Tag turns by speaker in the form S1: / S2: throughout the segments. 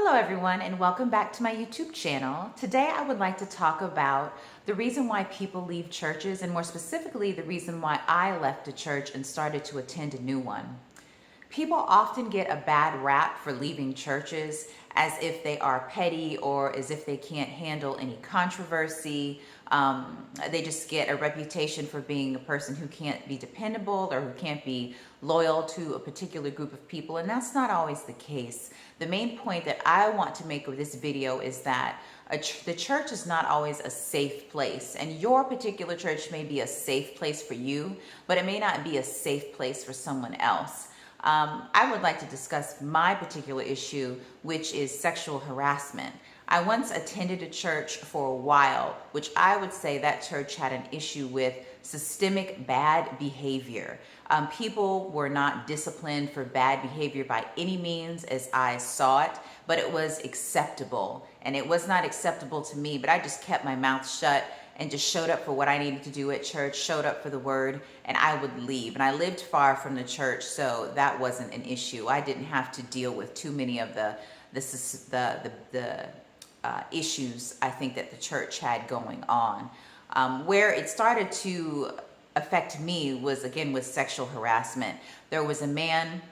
S1: Hello everyone and welcome back to my YouTube channel. Today I would like to talk about the reason why people leave churches, and more specifically the reason why I left a church and started to attend a new one. People often get a bad rap for leaving churches as if they are petty or as if they can't handle any controversy. They just get a reputation for being a person who can't be dependable or who can't be loyal to a particular group of people, and that's not always the case. The main point that I want to make with this video is that the church is not always a safe place, and your particular church may be a safe place for you, but it may not be a safe place for someone else. I would like to discuss my particular issue, which is sexual harassment. I once attended a church for a while, which I would say that church had an issue with systemic bad behavior. People were not disciplined for bad behavior by any means as I saw it, but it was acceptable. And it was not acceptable to me, but I just kept my mouth shut and just showed up for what I needed to do at church, showed up for the word, and I would leave. And I lived far from the church, so that wasn't an issue. I didn't have to deal with too many of the issues I think that the church had going on. Where it started to affect me was, again, with sexual harassment. There was a man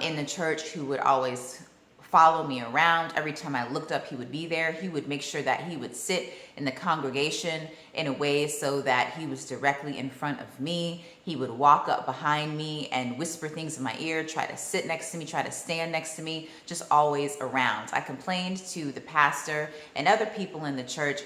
S1: in the church who would always follow me around. Every time I looked up, he would be there. He would make sure that he would sit in the congregation in a way so that he was directly in front of me. He would walk up behind me and whisper things in my ear, try to sit next to me, try to stand next to me, just always around. I complained to the pastor and other people in the church,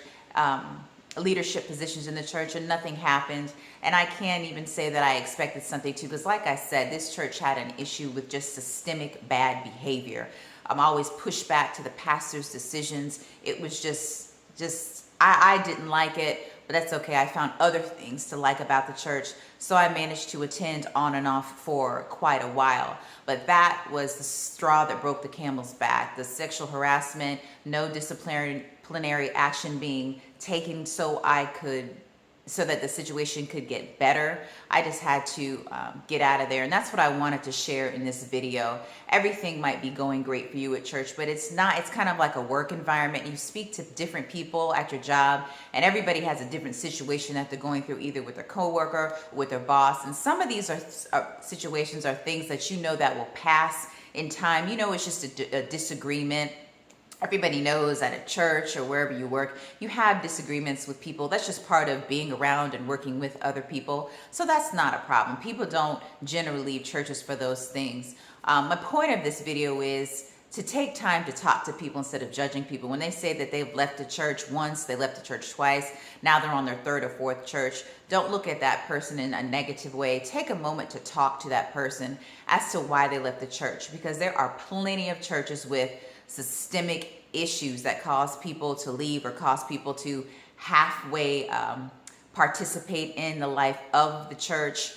S1: leadership positions in the church, and nothing happened. And I can't even say that I expected something to, because like I said, this church had an issue with just systemic bad behavior. I'm always pushed back to the pastor's decisions. It was just I didn't like it, but that's okay. I found other things to like about the church, so I managed to attend on and off for quite a while. But that was the straw that broke the camel's back. The sexual harassment, no disciplinary action being taken so that the situation could get better. I just had to get out of there. And that's what I wanted to share in this video. Everything might be going great for you at church, but it's not. It's kind of like a work environment. You speak to different people at your job, and everybody has a different situation that they're going through, either with their coworker or with their boss. And some of these situations are things that you know that will pass in time. You know, it's just a disagreement. Everybody knows at a church or wherever you work, you have disagreements with people. That's just part of being around and working with other people. So that's not a problem. People don't generally leave churches for those things. My point of this video is to take time to talk to people instead of judging people. When they say that they've left the church once, they left the church twice, now they're on their third or fourth church, don't look at that person in a negative way. Take a moment to talk to that person as to why they left the church, because there are plenty of churches with systemic issues that cause people to leave or cause people to halfway participate in the life of the church.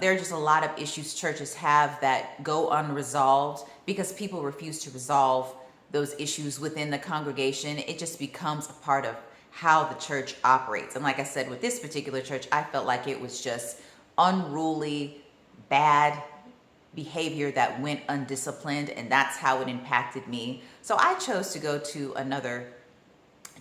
S1: There are just a lot of issues churches have that go unresolved because people refuse to resolve those issues within the congregation. It just becomes a part of how the church operates. And like I said, with this particular church, I felt like it was just unruly, bad behavior that went undisciplined, and that's how it impacted me. So I chose to go to another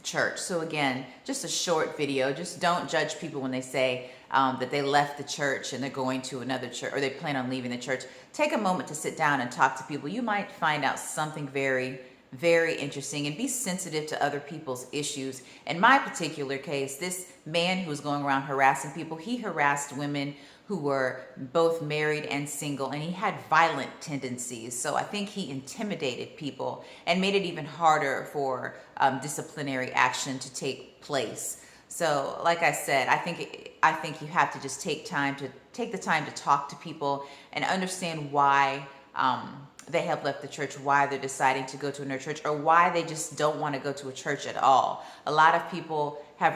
S1: church. So again, just a short video. Just don't judge people when they say that they left the church and they're going to another church, or they plan on leaving the church. Take a moment to sit down and talk to people. You might find out something very, very interesting, and be sensitive to other people's issues. In my particular case, this man who was going around harassing people, he harassed women who were both married and single, and he had violent tendencies. So I think he intimidated people and made it even harder for disciplinary action to take place. So like I said, I think you have to just take the time to talk to people and understand why they have left the church, why they're deciding to go to another church, or why they just don't want to go to a church at all. A lot of people have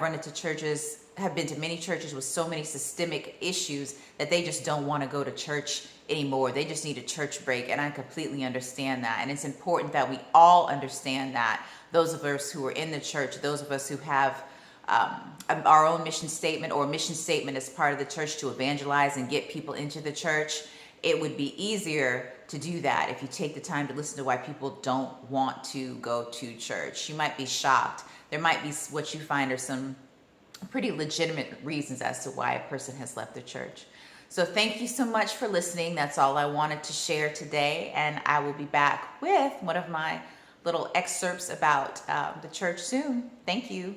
S1: been to many churches with so many systemic issues that they just don't want to go to church anymore. They just need a church break, and I completely understand that. And it's important that we all understand that. Those of us who are in the church, those of us who have our own mission statement, or a mission statement as part of the church to evangelize and get people into the church, it would be easier to do that. If you take the time to listen to why people don't want to go to church, you might be shocked. There might be what you find are some pretty legitimate reasons as to why a person has left the church. So thank you so much for listening. That's all I wanted to share today. And I will be back with one of my little excerpts about the church soon. Thank you.